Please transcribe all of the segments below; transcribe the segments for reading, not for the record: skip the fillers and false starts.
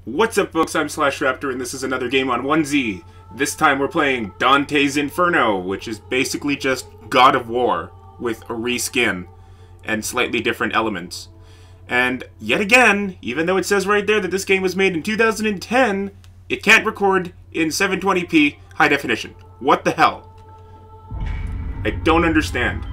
What's up, folks? I'm Raptor, and this is another game on Onesie. This time we're playing Dante's Inferno, which is basically just God of War with a reskin and slightly different elements. And yet again, even though it says right there that this game was made in 2010, it can't record in 720p high definition. What the hell? I don't understand.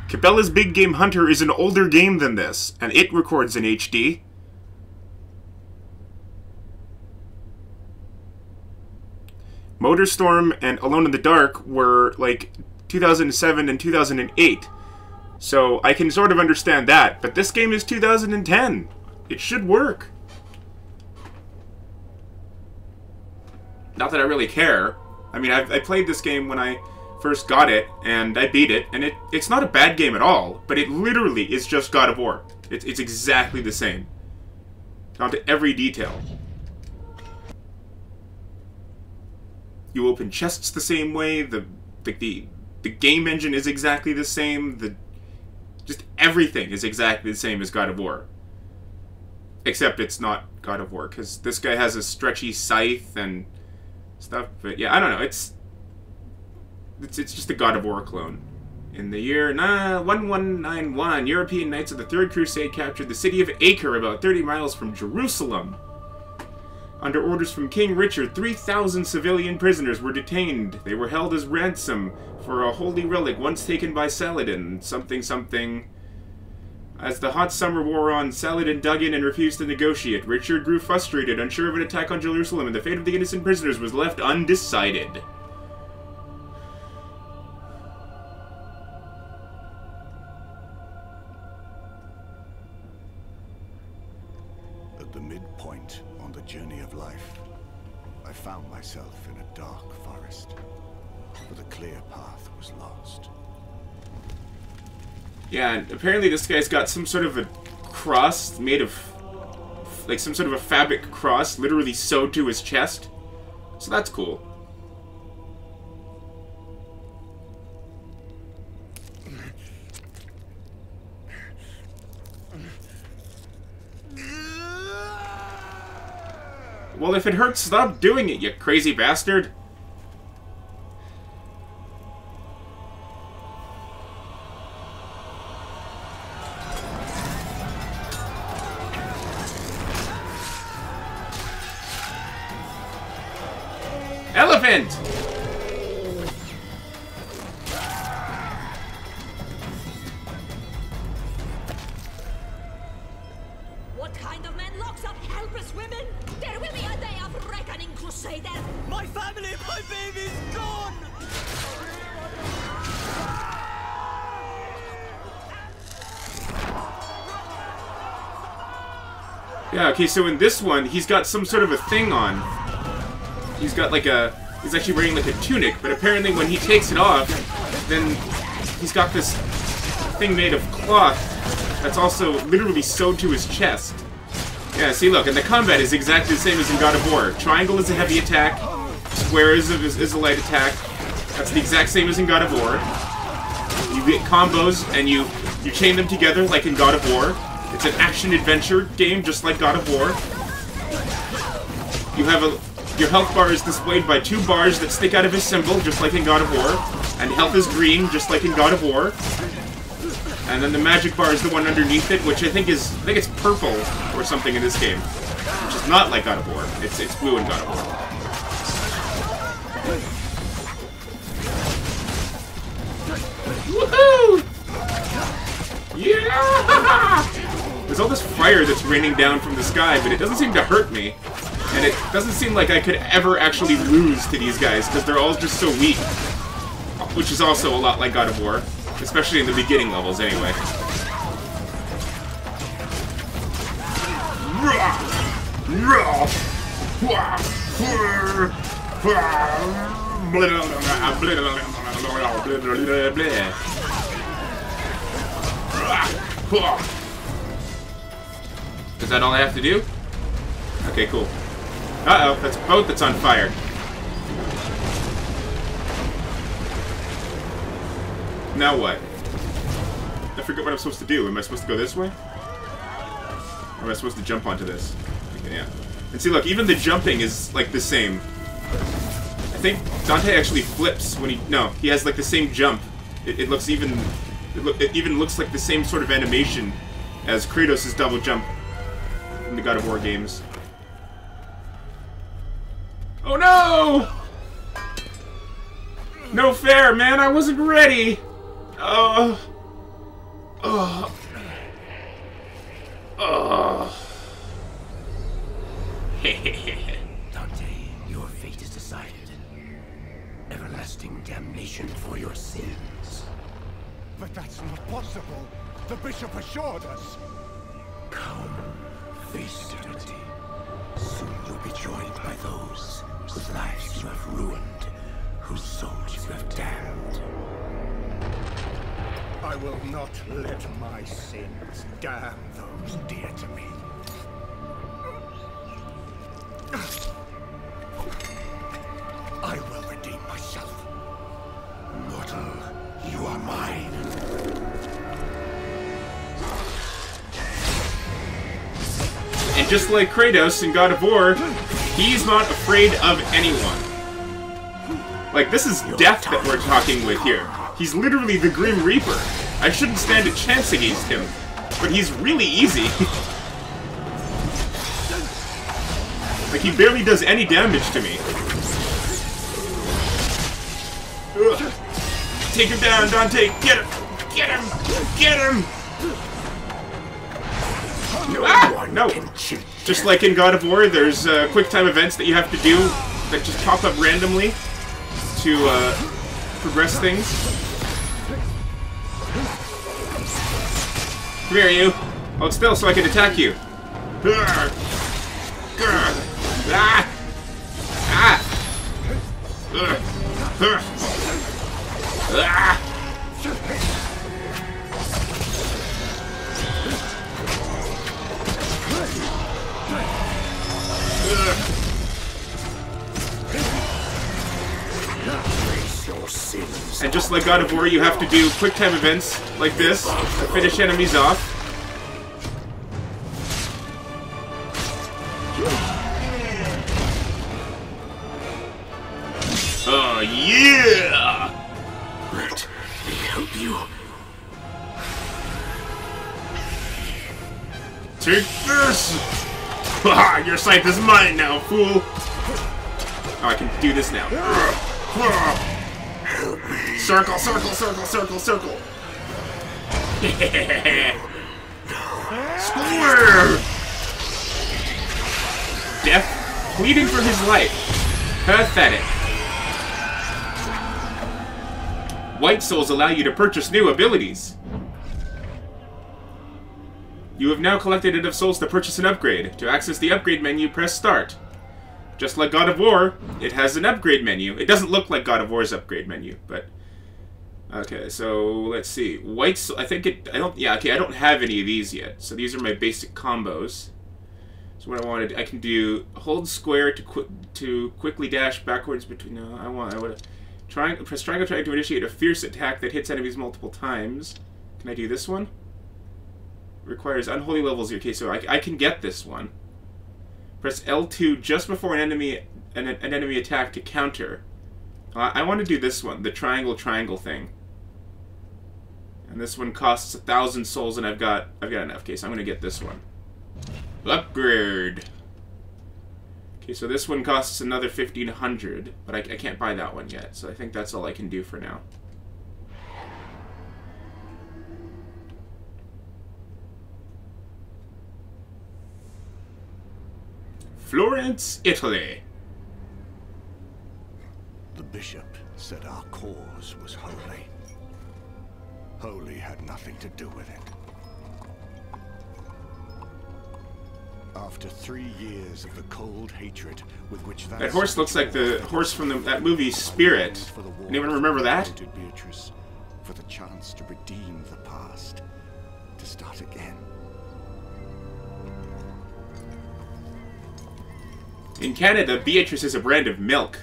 Cabela's Big Game Hunter is an older game than this, and it records in HD. Motorstorm and Alone in the Dark were like 2007 and 2008. So I can sort of understand that, but this game is 2010. It should work. Not that I really care. I mean, I played this game when I first got it, and I beat it, and it's not a bad game at all, but it literally is just God of War. It's exactly the same. Down to every detail. You open chests the same way, the game engine is exactly the same, just everything is exactly the same as God of War. Except it's not God of War, because this guy has a stretchy scythe and stuff, but yeah, I don't know, it's just a God of War clone. In the year 1191, European knights of the Third Crusade captured the city of Acre, about 30 miles from Jerusalem. Under orders from King Richard, 3,000 civilian prisoners were detained. They were held as ransom for a holy relic once taken by Saladin, something. As the hot summer wore on, Saladin dug in and refused to negotiate. Richard grew frustrated, unsure of an attack on Jerusalem, and the fate of the innocent prisoners was left undecided. At the midpoint on the journey of life, I found myself in a dark forest, for the clear path was lost. Yeah, and apparently this guy's got some sort of a cross made of, like some sort of a fabric cross literally sewed to his chest. So that's cool. Well, if it hurts, stop doing it, you crazy bastard! Elephant! What kind of man locks up helpless women? There will be a day of reckoning, Crusader! My family, my baby's gone! Yeah, okay, so in this one, he's got some sort of a thing on. He's got like a... He's actually wearing like a tunic, but apparently when he takes it off, then he's got this thing made of cloth that's also literally sewed to his chest. Yeah, see, look, and the combat is exactly the same as in God of War. Triangle is a heavy attack, square is a light attack. That's the exact same as in God of War. You get combos, and you chain them together like in God of War. It's an action-adventure game, just like God of War. You have your health bar is displayed by 2 bars that stick out of his symbol, just like in God of War. And health is green, just like in God of War. And then the magic bar is the one underneath it, which I think it's purple or something in this game. Which is not like God of War. It's blue in God of War. Woohoo! Yeah! There's all this fire that's raining down from the sky, but it doesn't seem to hurt me. And it doesn't seem like I could ever actually lose to these guys, because they're all just so weak. Which is also a lot like God of War. Especially in the beginning levels, anyway. Is that all I have to do? Okay, cool. Uh-oh, that's a boat that's on fire. Now what? I forget what I'm supposed to do. Am I supposed to go this way? Or am I supposed to jump onto this? Yeah. And see, look, even the jumping is, like, the same. I think Dante actually flips when he... No, he has, like, the same jump. It looks even... It even looks like the same sort of animation as Kratos' double jump in the God of War games. Oh no! No fair, man! I wasn't ready! Oh. Dante, your fate is decided. Everlasting damnation for your sins. But that's not possible. The bishop assured us. Come, face eternity. Soon you'll be joined by those whose lives you have ruined, whose souls you have damned. I will not let my sins damn those dear to me. I will redeem myself. Mortal, you are mine. And just like Kratos in God of War, he's not afraid of anyone. Like, this is death that we're talking with here. He's literally the Grim Reaper. I shouldn't stand a chance against him, but he's really easy. Like, he barely does any damage to me. Ugh. Take him down, Dante! Get him! Get him! Get him! No! Just like in God of War, there's quick time events that you have to do that just pop up randomly to progress things. Come here, you. Hold still so I can attack you. And just like God of War, you have to do quick time events like this to finish enemies off. Oh yeah! Let me help you. Take this! Ha! Your scythe is mine now, fool! Oh, I can do this now. Circle, circle, circle, circle, circle! Square! Death pleading for his life. Pathetic. White souls allow you to purchase new abilities. You have now collected enough souls to purchase an upgrade. To access the upgrade menu, press start. Just like God of War, it has an upgrade menu. It doesn't look like God of War's upgrade menu, but... Okay, so let's see. White soul, I think it... I don't have any of these yet. So these are my basic combos. So what I wanted, I can do hold square to quickly dash backwards between... No, I want to... Press triangle trying to initiate a fierce attack that hits enemies multiple times. Can I do this one? Requires unholy levels here. Okay, so I can get this one. Press L2 just before an enemy attack to counter. I want to do this one, the triangle thing. And this one costs 1,000 souls, and I've got enough. Okay, so I'm gonna get this one. Upgrade. Okay, so this one costs another 1,500, but I can't buy that one yet. So I think that's all I can do for now. Florence, Italy. The bishop said our cause was holy. Holy had nothing to do with it. After 3 years of the cold hatred with which that horse looks like the horse from that movie Spirit. Anyone remember that? Beatrice for the chance to redeem the past, to start again. In Canada, Beatrice is a brand of milk.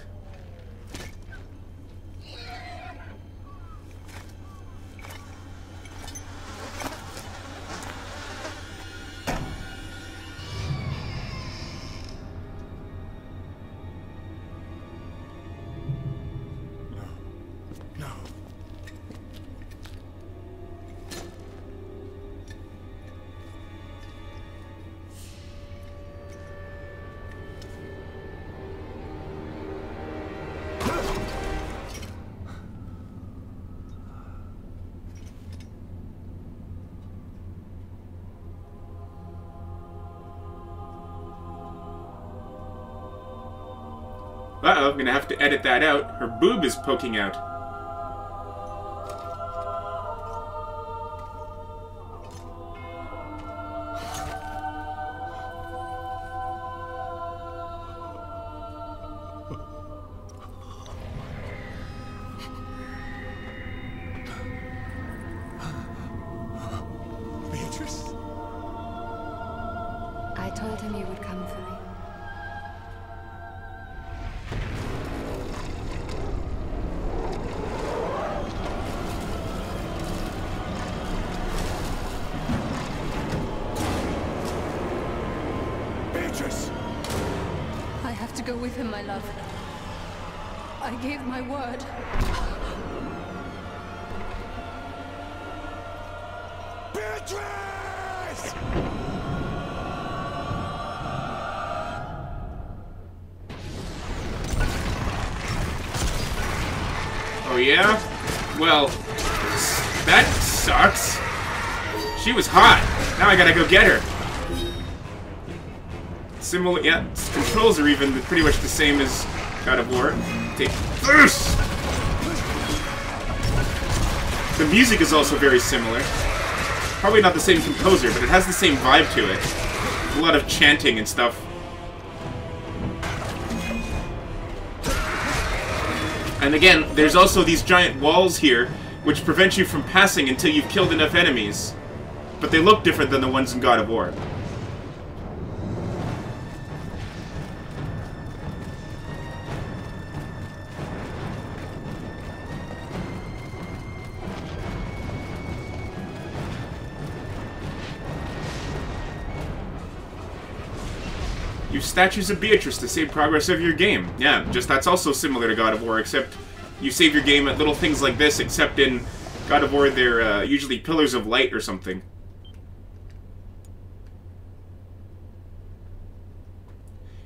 Uh-oh, I'm gonna have to edit that out. Her boob is poking out. Beatrice? I told him you would come for me. Beatrice! I have to go with him, my love. I gave my word. Beatrice! Oh yeah? Well, that sucks. She was hot. Now I gotta go get her. Similar, yeah, controls are even pretty much the same as God of War. Take this! The music is also very similar. Probably not the same composer, but it has the same vibe to it. A lot of chanting and stuff. And again, there's also these giant walls here, which prevent you from passing until you've killed enough enemies. But they look different than the ones in God of War. Use statues of Beatrice to save progress of your game. Yeah, just that's also similar to God of War, except you save your game at little things like this, except in God of War they're usually pillars of light or something.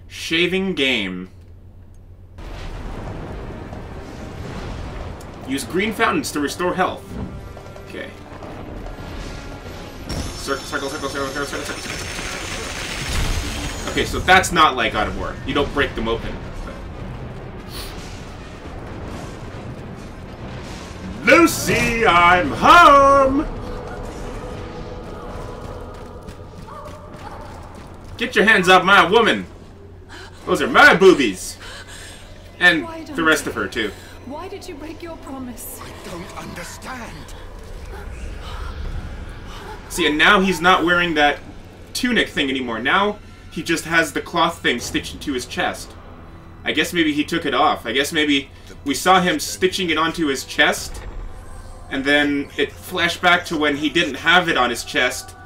Shaving game. Use green fountains to restore health. Okay. Circle, circle, circle, circle, circle, circle, circle. Okay, so that's not like God of War. You don't break them open. But... Lucy, I'm home! Get your hands off my woman! Those are my boobies! And the rest of her, too. Why did you break your promise? I don't understand. See, and now he's not wearing that tunic thing anymore. Now he just has the cloth thing stitched into his chest. I guess maybe he took it off. I guess maybe we saw him stitching it onto his chest, and then it flashed back to when he didn't have it on his chest,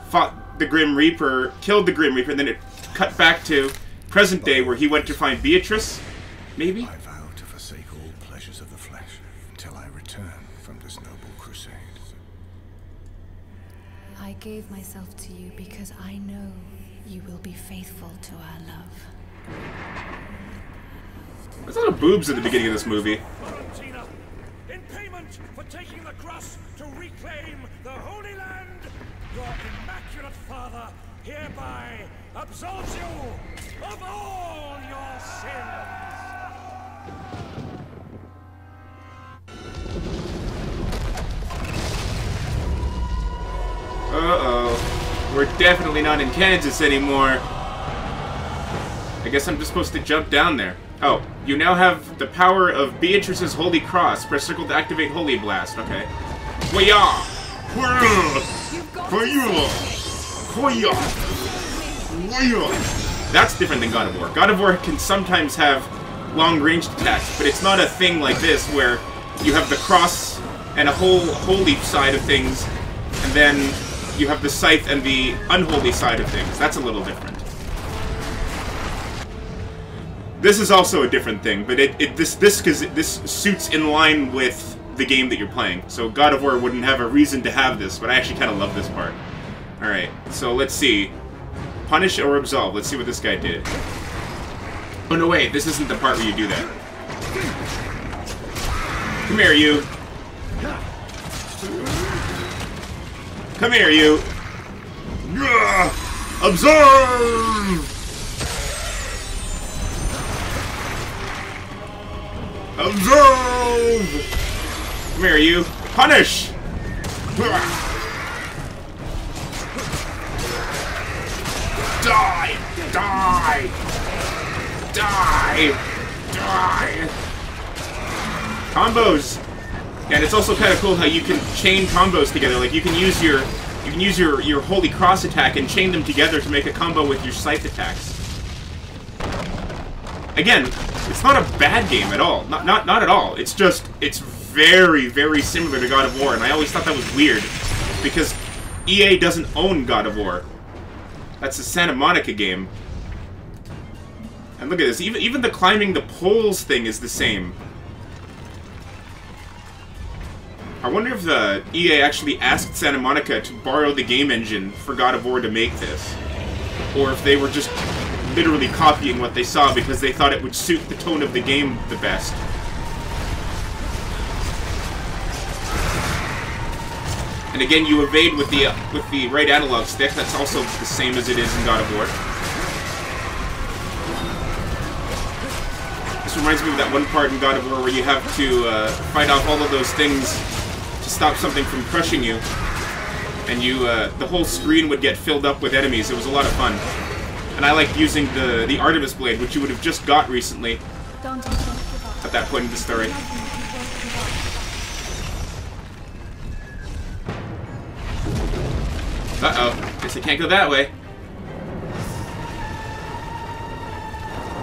fought the Grim Reaper, killed the Grim Reaper, and then it cut back to present day where he went to find Beatrice, maybe? I vow to forsake all pleasures of the flesh until I return from this noble crusade. I gave myself to you because I know you will be faithful to our love. There's a lot of boobs at the beginning of this movie. Valentina, in payment for taking the cross to reclaim the Holy Land, your immaculate father hereby absolves you of all your sins. Uh-oh. We're definitely not in Kansas anymore. I guess I'm just supposed to jump down there. Oh, you now have the power of Beatrice's Holy Cross. Press circle to activate Holy Blast. Okay. Waya! That's different than God of War. God of War can sometimes have long-range attacks, but it's not a thing like this where you have the cross and a whole holy side of things, and then you have the scythe and the unholy side of things. That's a little different. This is also a different thing, but this suits in line with the game that you're playing. So God of War wouldn't have a reason to have this, but I actually kind of love this part. Alright, so let's see. Punish or absolve. Let's see what this guy did. Oh no, wait, this isn't the part where you do that. Come here, you. Come here, you. Absolve! Observe! Come here, you. Punish! Die! Die! Die! Die! Combos! And it's also kind of cool how you can chain combos together. Like you can use your Holy Cross attack and chain them together to make a combo with your scythe attacks. Again, it's not a bad game at all. Not at all. It's just it's very, very similar to God of War, and I always thought that was weird because EA doesn't own God of War. That's a Santa Monica game. And look at this. Even the climbing the poles thing is the same. I wonder if the EA actually asked Santa Monica to borrow the game engine for God of War to make this. Or if they were just literally copying what they saw because they thought it would suit the tone of the game the best. And again, you evade with the right analog stick. That's also the same as it is in God of War. This reminds me of that one part in God of War where you have to fight off all of those things to stop something from crushing you. And the whole screen would get filled up with enemies. It was a lot of fun. And I liked using the Artemis Blade, which you would have just got recently at that point in the story. Uh-oh. Guess I can't go that way.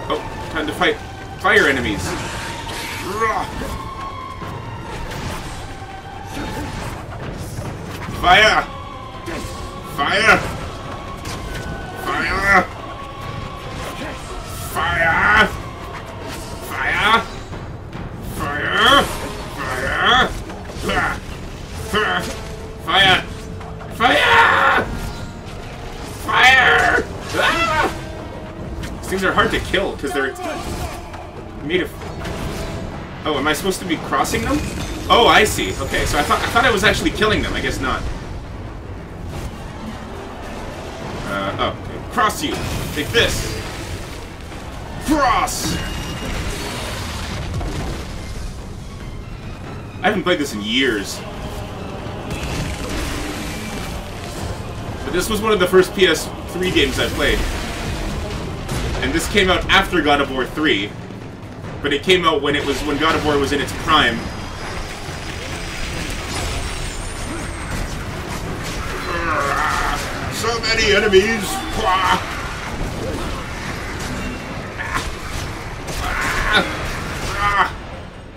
Oh, time to fight fire enemies. Fire! Fire! Fire! Fire! Fire! Fire! Fire! Fire! Fire! Fire! Fire! Ah! These things are hard to kill because they're made of. Oh, am I supposed to be crossing them? Oh, I see. Okay, so I thought I was actually killing them. I guess not. Oh, okay. Cross you. Take this. Cross. I haven't played this in years. But this was one of the first PS3 games I played. And this came out after God of War 3. But it came out when God of War was in its prime. So many enemies!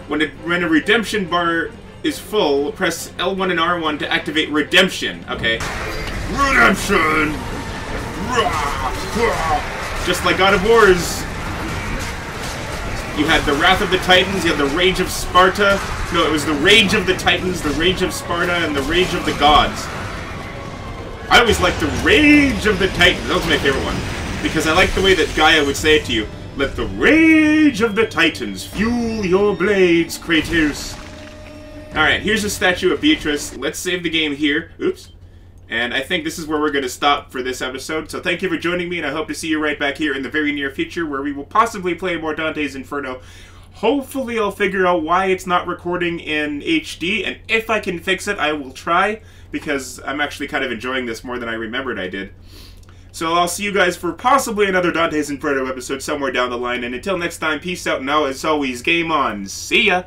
When a redemption bar is full, press L1 and R1 to activate redemption. Okay. Redemption! Just like God of War's. You had the Wrath of the Titans, you had the Rage of Sparta. No, it was the Rage of the Titans, the Rage of Sparta, and the Rage of the Gods. I always liked the Rage of the Titans. That was my favorite one. Because I liked the way that Gaia would say it to you. Let the Rage of the Titans fuel your blades, Kratos. Alright, here's a statue of Beatrice. Let's save the game here. Oops. And I think this is where we're going to stop for this episode. So thank you for joining me, and I hope to see you right back here in the very near future, where we will possibly play more Dante's Inferno. Hopefully I'll figure out why it's not recording in HD, and if I can fix it, I will try, because I'm actually kind of enjoying this more than I remembered I did. So I'll see you guys for possibly another Dante's Inferno episode somewhere down the line, and until next time, peace out, and now, as always, game on. See ya!